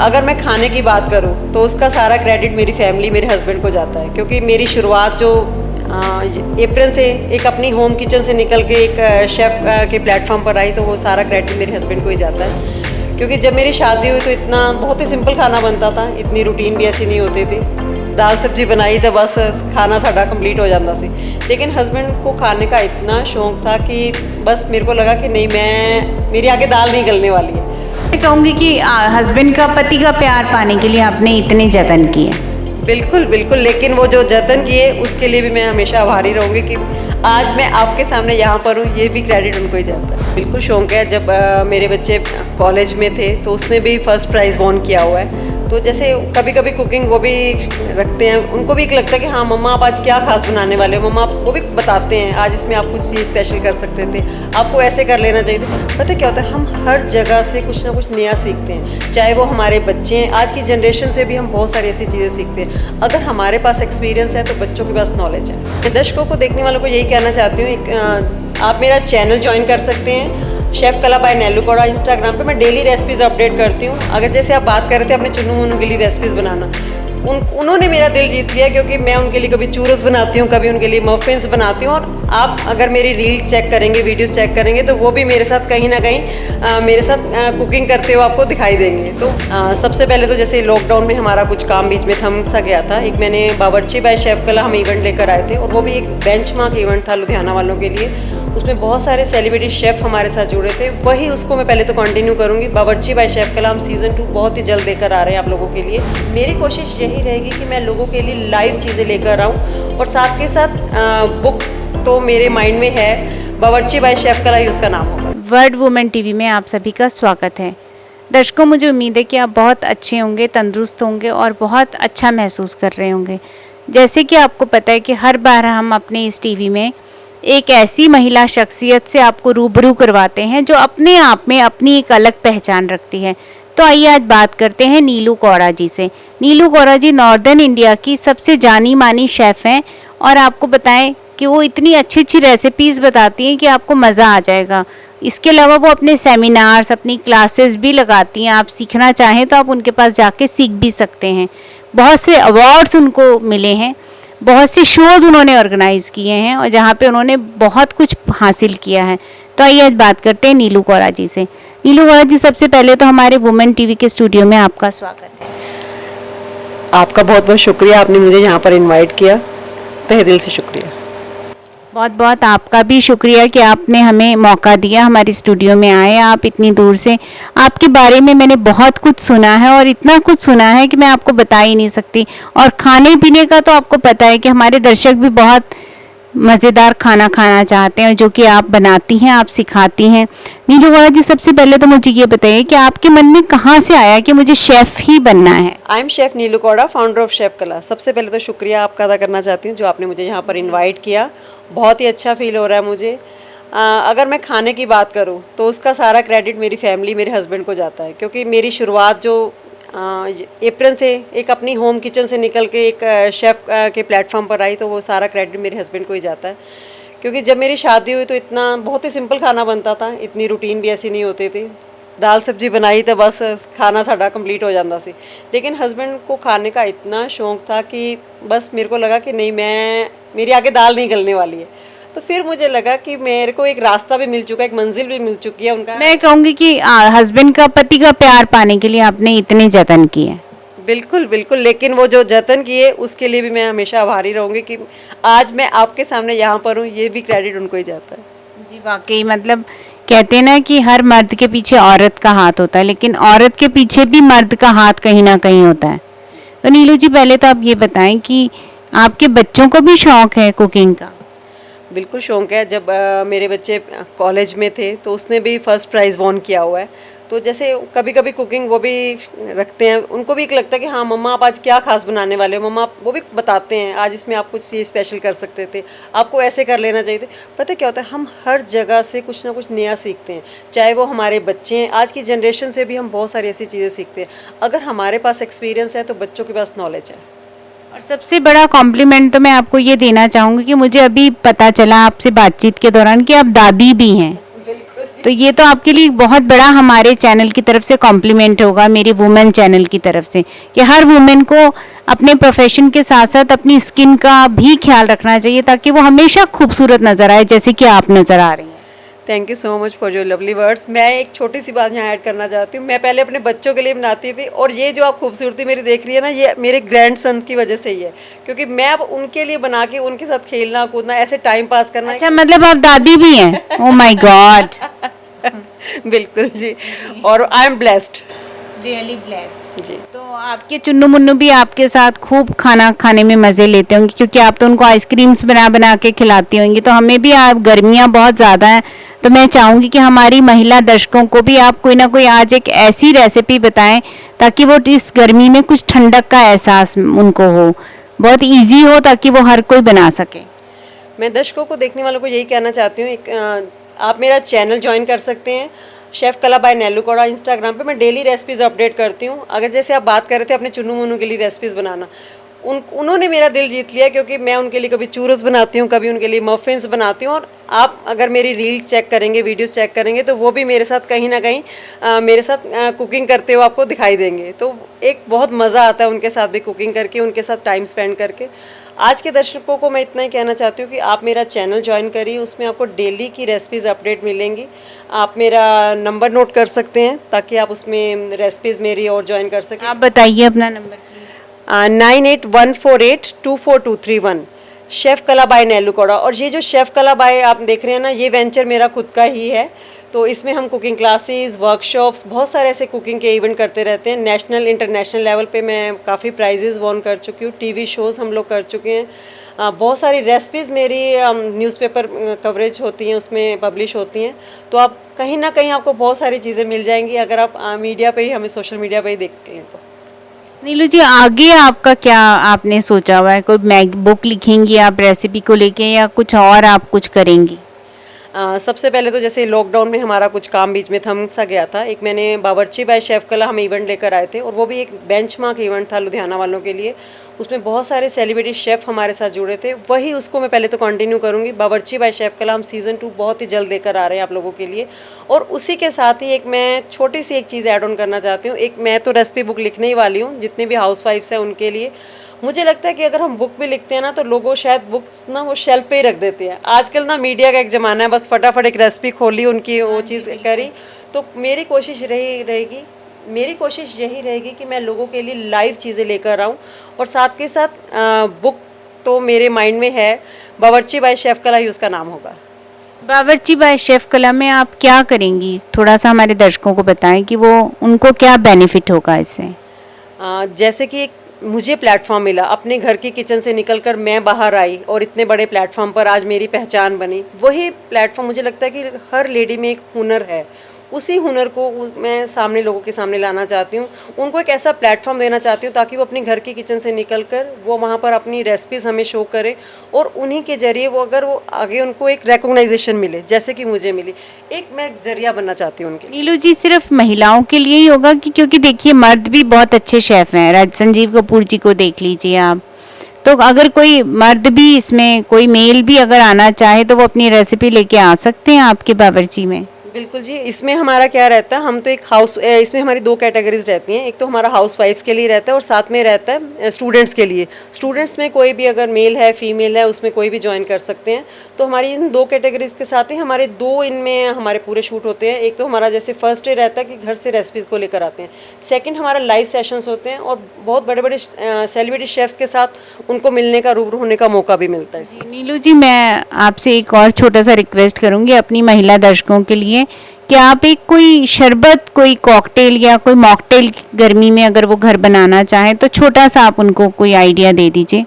अगर मैं खाने की बात करूं तो उसका सारा क्रेडिट मेरी फैमिली, मेरे हस्बैंड को जाता है, क्योंकि मेरी शुरुआत जो अप्रैल से एक अपनी होम किचन से निकल के एक शेफ़ के प्लेटफॉर्म पर आई, तो वो सारा क्रेडिट मेरे हस्बैंड को ही जाता है। क्योंकि जब मेरी शादी हुई तो इतना बहुत ही सिंपल खाना बनता था, इतनी रूटीन भी ऐसी नहीं होती थी। दाल सब्जी बनाई तो बस खाना साड़ा कंप्लीट हो जाता सी। लेकिन हस्बैंड को खाने का इतना शौक़ था कि बस मेरे को लगा कि नहीं, मेरी आगे दाल नहीं गलने वाली है। मैं कहूँगी कि हस्बैंड का, पति का प्यार पाने के लिए आपने इतने जतन किए। बिल्कुल बिल्कुल, लेकिन वो जो जतन किए उसके लिए भी मैं हमेशा आभारी रहूँगी कि आज मैं आपके सामने यहाँ पर हूँ, ये भी क्रेडिट उनको ही जाता है। बिल्कुल शौक़ है। जब मेरे बच्चे कॉलेज में थे तो उसने भी फर्स्ट प्राइज़ वॉन किया हुआ है। तो जैसे कभी कभी कुकिंग वो भी रखते हैं, उनको भी एक लगता है कि हाँ मम्मा आप आज क्या खास बनाने वाले हो। मम्मा वो भी बताते हैं आज इसमें आप कुछ चीज़ स्पेशल कर सकते थे, आपको ऐसे कर लेना चाहिए था। पता क्या होता है, हम हर जगह से कुछ ना कुछ नया सीखते हैं, चाहे वो हमारे बच्चे हैं। आज की जनरेशन से भी हम बहुत सारी ऐसी चीज़ें सीखते हैं। अगर हमारे पास एक्सपीरियंस है तो बच्चों के पास नॉलेज है। मैं दर्शकों को, देखने वालों को यही कहना चाहती हूँ, आप मेरा चैनल ज्वाइन कर सकते हैं, शेफ़ कला बाय नेलू कौड़ा। इंस्टाग्राम पे मैं डेली रेसिपीज़ अपडेट करती हूँ। अगर जैसे आप बात कर रहे थे अपने चुन्नू मुन्नू के लिए रेसिपीज़ बनाना, उन्होंने मेरा दिल जीत लिया, क्योंकि मैं उनके लिए कभी चूरस बनाती हूँ, कभी उनके लिए मफिन्स बनाती हूँ। और आप अगर मेरी रील्स चेक करेंगे, वीडियोस चेक करेंगे, तो वो भी मेरे साथ कहीं ना कहीं मेरे साथ कुकिंग करते हुए आपको दिखाई देंगे। तो सबसे पहले तो जैसे लॉकडाउन में हमारा कुछ काम बीच में थम सा गया था, एक मैंने बावर्ची बाय शेफ़ कला हम इवेंट लेकर आए थे, और वो भी एक बेंचमार्क इवेंट था लुधियाना वालों के लिए। उसमें बहुत सारे सेलिब्रिटी शेफ़ हमारे साथ जुड़े थे। वही उसको मैं पहले तो कंटिन्यू करूँगी। बावर्ची बाय शेफ़ कला हम सीज़न 2 बहुत ही जल्द लेकर आ रहे हैं आप लोगों के लिए। मेरी कोशिश यही रहेगी कि मैं लोगों के लिए लाइव चीज़ें लेकर आऊँ, और साथ के साथ बुक तो मेरे माइंड में है, बावर्ची बाय शेफ़ कला ही उसका नाम होगा। वर्ड वुमेन टीवी में आप सभी का स्वागत है। दर्शकों, मुझे उम्मीद है कि आप बहुत अच्छे होंगे, तंदुरुस्त होंगे और बहुत अच्छा महसूस कर रहे होंगे। जैसे कि आपको पता है कि हर बार हम अपने इस टीवी में एक ऐसी महिला शख्सियत से आपको रूबरू करवाते हैं जो अपने आप में अपनी एक अलग पहचान रखती है। तो आइए आज बात करते हैं नीलू कौड़ा जी से। नीलू कौड़ा जी नॉर्दर्न इंडिया की सबसे जानी मानी शेफ़ हैं, और आपको बताएं कि वो इतनी अच्छी अच्छी रेसिपीज़ बताती हैं कि आपको मज़ा आ जाएगा। इसके अलावा वो अपने सेमिनार्स, अपनी क्लासेस भी लगाती हैं। आप सीखना चाहें तो आप उनके पास जाके सीख भी सकते हैं। बहुत से अवार्ड्स उनको मिले हैं, बहुत से शोज़ उन्होंने ऑर्गेनाइज़ किए हैं, और जहाँ पे उन्होंने बहुत कुछ हासिल किया है। तो आइए आज बात करते हैं नीलू कौड़ा जी से। नीलू कौड़ा जी, सबसे पहले तो हमारे वुमेन टीवी के स्टूडियो में आपका स्वागत है। आपका बहुत बहुत शुक्रिया, आपने मुझे यहाँ पर इन्वाइट किया, तहे दिल से शुक्रिया। बहुत बहुत आपका भी शुक्रिया कि आपने हमें मौका दिया, हमारे स्टूडियो में आए आप इतनी दूर से। आपके बारे में मैंने बहुत कुछ सुना है, और इतना कुछ सुना है कि मैं आपको बता ही नहीं सकती। और खाने पीने का तो आपको पता है कि हमारे दर्शक भी बहुत मज़ेदार खाना खाना चाहते हैं, जो कि आप बनाती हैं, आप सिखाती हैं। नीलू कौड़ा जी, सबसे पहले तो मुझे ये बताइए कि आपके मन में कहाँ से आया कि मुझे शेफ़ ही बनना है? I am chef Neelu Kauda, founder of chef कला। सबसे पहले तो शुक्रिया आपका अदा करना चाहती हूँ जो आपने मुझे यहाँ पर इन्वाइट किया। बहुत ही अच्छा फील हो रहा है मुझे। अगर मैं खाने की बात करूँ तो उसका सारा क्रेडिट मेरी फैमिली, मेरे हस्बैंड को जाता है, क्योंकि मेरी शुरुआत जो अप्रैल से एक अपनी होम किचन से निकल के एक शेफ़ के प्लेटफॉर्म पर आई, तो वो सारा क्रेडिट मेरे हस्बैंड को ही जाता है। क्योंकि जब मेरी शादी हुई तो इतना बहुत ही सिंपल खाना बनता था, इतनी रूटीन भी ऐसी नहीं होती थी। दाल सब्जी बनाई तो बस खाना साड़ा कंप्लीट हो जाता सी। लेकिन हस्बैंड को खाने का इतना शौक़ था कि बस मेरे को लगा कि नहीं, मेरी आगे दाल नहीं गलने वाली है। तो फिर मुझे लगा कि मेरे को एक रास्ता भी मिल चुका है, एक मंजिल भी मिल चुकी है उनका। मैं कहूँगी कि हस्बैंड का, पति का प्यार पाने के लिए आपने इतने जतन किए। बिल्कुल बिल्कुल, लेकिन वो जो जतन किए उसके लिए भी मैं हमेशा आभारी रहूँगी कि आज मैं आपके सामने यहाँ पर हूँ, ये भी क्रेडिट उनको ही जाता है। जी वाकई, मतलब कहते हैं ना कि हर मर्द के पीछे औरत का हाथ होता है, लेकिन औरत के पीछे भी मर्द का हाथ कहीं ना कहीं होता है। तो नीलू जी, पहले तो आप ये बताएं कि आपके बच्चों को भी शौक़ है कुकिंग का? बिल्कुल शौक़ है। जब मेरे बच्चे कॉलेज में थे तो उसने भी फर्स्ट प्राइज़ वॉन किया हुआ है। तो जैसे कभी कभी कुकिंग वो भी रखते हैं, उनको भी एक लगता है कि हाँ मम्मा आप आज क्या खास बनाने वाले हो। मम्मा वो भी बताते हैं आज इसमें आप कुछ चीज़ स्पेशल कर सकते थे, आपको ऐसे कर लेना चाहिए थे। पता क्या होता है, हम हर जगह से कुछ ना कुछ नया सीखते हैं, चाहे वो हमारे बच्चे हैं। आज की जनरेशन से भी हम बहुत सारी ऐसी चीज़ें सीखते हैं। अगर हमारे पास एक्सपीरियंस है तो बच्चों के पास नॉलेज है। और सबसे बड़ा कॉम्प्लीमेंट तो मैं आपको ये देना चाहूँगी कि मुझे अभी पता चला आपसे बातचीत के दौरान कि आप दादी भी हैं। तो ये तो आपके लिए बहुत बड़ा हमारे चैनल की तरफ से कॉम्प्लीमेंट होगा, मेरी वुमेन चैनल की तरफ से, कि हर वुमेन को अपने प्रोफेशन के साथ साथ अपनी स्किन का भी ख्याल रखना चाहिए ताकि वो हमेशा खूबसूरत नज़र आए, जैसे कि आप नज़र आ रही हैं। Thank you so much for your lovely words. मैं एक छोटी सी बात यहाँ ऐड करना चाहती हूँ। मैं पहले अपने बच्चों के लिए बनाती थी, और ये जो आप खूबसूरती मेरी देख रही है ना, ये मेरे ग्रैंड सन की वजह से ही है, क्योंकि मैं अब उनके लिए बना के उनके साथ खेलना कूदना, ऐसे टाइम पास करना। अच्छा, मतलब आप दादी भी हैं? Oh my god. बिल्कुल जी, और I am blessed, really blessed जी। तो आपके चुन्नू मुन्नू भी आपके साथ खूब खाना खाने में मज़े लेते होंगे, क्योंकि आप तो उनको आइसक्रीम्स बना बना के खिलाती होंगी। तो हमें भी, आप गर्मियाँ बहुत ज़्यादा हैं, तो मैं चाहूँगी कि हमारी महिला दर्शकों को भी आप कोई ना कोई आज एक ऐसी रेसिपी बताएं ताकि वो इस गर्मी में कुछ ठंडक का एहसास उनको हो, बहुत ईजी हो, ताकि वो हर कोई बना सके। मैं दर्शकों को, देखने वालों को यही कहना चाहती हूँ, आप मेरा चैनल ज्वाइन कर सकते हैं, शेफ़ कला बाय नेलू कौड़ा। इंस्टाग्राम पे मैं डेली रेसिपीज़ अपडेट करती हूँ। अगर जैसे आप बात कर रहे थे अपने चुन्नू मुन्नू के लिए रेसिपीज़ बनाना, उन्होंने मेरा दिल जीत लिया, क्योंकि मैं उनके लिए कभी चूरस बनाती हूँ, कभी उनके लिए मफ़िन्स बनाती हूँ। और आप अगर मेरी रील्स चेक करेंगे, वीडियोस चेक करेंगे, तो वो भी मेरे साथ कहीं ना कहीं मेरे साथ कुकिंग करते हुए आपको दिखाई देंगे। तो एक बहुत मज़ा आता है उनके साथ भी कुकिंग करके, उनके साथ टाइम स्पेंड करके। आज के दर्शकों को मैं इतना ही कहना चाहती हूँ कि आप मेरा चैनल ज्वाइन करिए, उसमें आपको डेली की रेसिपीज़ अपडेट मिलेंगी। आप मेरा नंबर नोट कर सकते हैं ताकि आप उसमें रेसिपीज़ मेरी और ज्वाइन कर सकें। आप बताइए अपना नंबर प्लीज़। 9814423231, शेफ़ कला बाय नेलू कौड़ा। और ये जो शेफ़ कला बाय आप देख रहे हैं ना, ये वेंचर मेरा खुद का ही है। तो इसमें हम कुकिंग क्लासेस, वर्कशॉप्स, बहुत सारे ऐसे कुकिंग के इवेंट करते रहते हैं। नेशनल इंटरनेशनल लेवल पे मैं काफ़ी प्राइजेज़ वॉन कर चुकी हूँ, टीवी शोज़ हम लोग कर चुके हैं। बहुत सारी रेसिपीज़ मेरी न्यूज़पेपर कवरेज होती हैं, उसमें पब्लिश होती हैं। तो आप कहीं ना कहीं आपको बहुत सारी चीज़ें मिल जाएंगी अगर आप मीडिया पे ही, हमें सोशल मीडिया पे ही देख लें तो। नीलू जी, आगे आपका क्या आपने सोचा हुआ है? कोई बुक लिखेंगी आप रेसिपी को लेके, या कुछ और आप कुछ करेंगी? सबसे पहले तो जैसे लॉकडाउन में हमारा कुछ काम बीच में थम सा गया था। एक मैंने बावर्ची बाय शेफ़ कला हम इवेंट लेकर आए थे, और वो भी एक बेंचमार्क इवेंट था लुधियाना वालों के लिए। उसमें बहुत सारे सेलिब्रिटी शेफ़ हमारे साथ जुड़े थे। वही उसको मैं पहले तो कंटिन्यू करूँगी। बावर्ची बाय शेफ़ कला हम सीज़न 2 बहुत ही जल्द लेकर आ रहे हैं आप लोगों के लिए। और उसी के साथ ही एक मैं छोटी सी एक चीज़ ऐड ऑन करना चाहती हूँ। एक मैं तो रेसिपी बुक लिखने ही वाली हूँ, जितने भी हाउसवाइफ्स हैं उनके लिए। मुझे लगता है कि अगर हम बुक भी लिखते हैं ना, तो लोगों शायद बुक्स ना वो शेल्फ पे ही रख देते हैं। आजकल ना मीडिया का एक ज़माना है, बस फटाफट एक रेसिपी खोली, उनकी वो चीज़ करी। तो मेरी कोशिश यही रहेगी कि मैं लोगों के लिए लाइव चीज़ें लेकर आऊँ। और साथ के साथ बुक तो मेरे माइंड में है, बावर्ची बाय शेफ़ कला ही उसका नाम होगा। बावर्ची बाय शेफ़ कला में आप क्या करेंगी? थोड़ा सा हमारे दर्शकों को बताएं कि वो, उनको क्या बेनिफिट होगा इससे। जैसे कि मुझे प्लेटफॉर्म मिला, अपने घर की किचन से निकलकर मैं बाहर आई और इतने बड़े प्लेटफॉर्म पर आज मेरी पहचान बनी। वही प्लेटफॉर्म, मुझे लगता है कि हर लेडी में एक हुनर है, उसी हुनर को मैं सामने लोगों के सामने लाना चाहती हूँ। उनको एक ऐसा प्लेटफॉर्म देना चाहती हूँ ताकि वो अपनी घर की किचन से निकलकर वो वहाँ पर अपनी रेसिपीज़ हमें शो करें, और उन्हीं के ज़रिए वो, अगर वो आगे उनको एक रिकॉग्नाइजेशन मिले जैसे कि मुझे मिली, एक मैं जरिया बनना चाहती हूँ उनके। नीलू जी, सिर्फ महिलाओं के लिए ही होगा कि, क्योंकि देखिए मर्द भी बहुत अच्छे शेफ़ हैं, संजीव कपूर जी को देख लीजिए आप। तो अगर कोई मर्द भी इसमें, कोई मेल भी अगर आना चाहे, तो वो अपनी रेसिपी लेके आ सकते हैं आपके बावर्ची में? बिल्कुल जी। इसमें हमारा क्या रहता है, हम तो एक इसमें हमारी 2 कैटेगरीज रहती हैं। एक तो हमारा हाउस वाइफ्स के लिए रहता है, और साथ में रहता है स्टूडेंट्स के लिए। स्टूडेंट्स में कोई भी अगर मेल है, फीमेल है, उसमें कोई भी ज्वाइन कर सकते हैं। तो हमारी इन 2 कैटेगरीज के साथ ही हमारे 2 इनमें हमारे पूरे शूट होते हैं। एक तो हमारा जैसे फर्स्ट डे रहता है कि घर से रेसिपीज़ को लेकर आते हैं। सेकेंड हमारा लाइव सेशंस होते हैं, और बहुत बड़े बड़े सेलिब्रिटी शेफ्स के साथ उनको मिलने का, रूबरू होने का मौका भी मिलता है इसमें। नीलू जी, मैं आपसे एक और छोटा सा रिक्वेस्ट करूंगी अपनी महिला दर्शकों के लिए, कि आप एक कोई शरबत, कोई कॉकटेल या कोई मॉकटेल गर्मी में अगर वो घर बनाना चाहें, तो छोटा सा आप उनको कोई आइडिया दे दीजिए।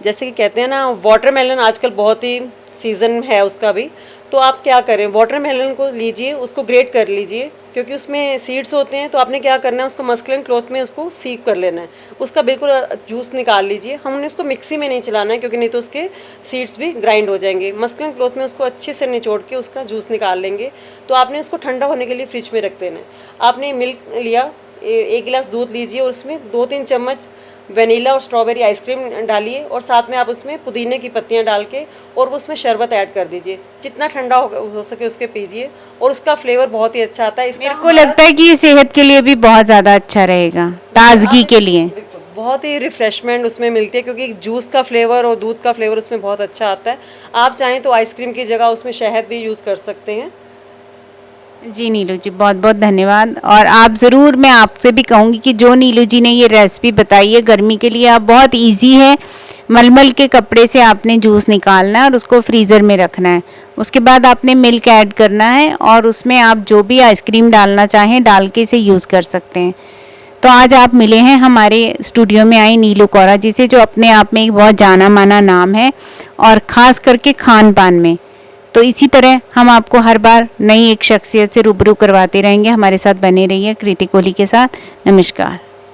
जैसे कि कहते हैं ना, वाटरमेलन आजकल बहुत ही सीज़न है उसका भी। तो आप क्या करें, वाटरमेलन को लीजिए, उसको ग्रेट कर लीजिए, क्योंकि उसमें सीड्स होते हैं। तो आपने क्या करना है, उसको मस्कुलिन क्लॉथ में उसको सीव कर लेना है, उसका बिल्कुल जूस निकाल लीजिए। हमने उसको मिक्सी में नहीं चलाना है, क्योंकि नहीं तो उसके सीड्स भी ग्राइंड हो जाएंगे। मस्कुलिन क्लॉथ में उसको अच्छे से निचोड़ के उसका जूस निकाल लेंगे। तो आपने उसको ठंडा होने के लिए फ्रिज में रख देना है। आपने मिल्क लिया, 1 गिलास दूध लीजिए, और उसमें 2-3 चम्मच वनीला और स्ट्रॉबेरी आइसक्रीम डालिए और साथ में आप उसमें पुदीने की पत्तियां डाल के और उसमें शरबत ऐड कर दीजिए। जितना ठंडा हो सके उसके पीजिए और उसका फ्लेवर बहुत ही अच्छा आता है। इसका मेरे को लगता है कि ये सेहत के लिए भी बहुत ज़्यादा अच्छा रहेगा, ताजगी के लिए। बिल्कुल, बहुत ही रिफ्रेशमेंट उसमें मिलती है क्योंकि जूस का फ्लेवर और दूध का फ्लेवर उसमें बहुत अच्छा आता है। आप चाहें तो आइसक्रीम की जगह उसमें शहद भी यूज़ कर सकते हैं। जी नीलू जी, बहुत बहुत धन्यवाद। और आप ज़रूर, मैं आपसे भी कहूँगी कि जो नीलू जी ने ये रेसिपी बताई है गर्मी के लिए, आप बहुत इजी है। मलमल के कपड़े से आपने जूस निकालना है और उसको फ्रीज़र में रखना है। उसके बाद आपने मिल्क ऐड करना है और उसमें आप जो भी आइसक्रीम डालना चाहें डाल के इसे यूज़ कर सकते हैं। तो आज आप मिले हैं हमारे स्टूडियो में आई नीलू कौरा जी से, जो अपने आप में एक बहुत जाना माना नाम है और ख़ास करके खान पान में। तो इसी तरह हम आपको हर बार नई एक शख्सियत से रूबरू करवाते रहेंगे। हमारे साथ बने रहिए कृति कोहली के साथ। नमस्कार।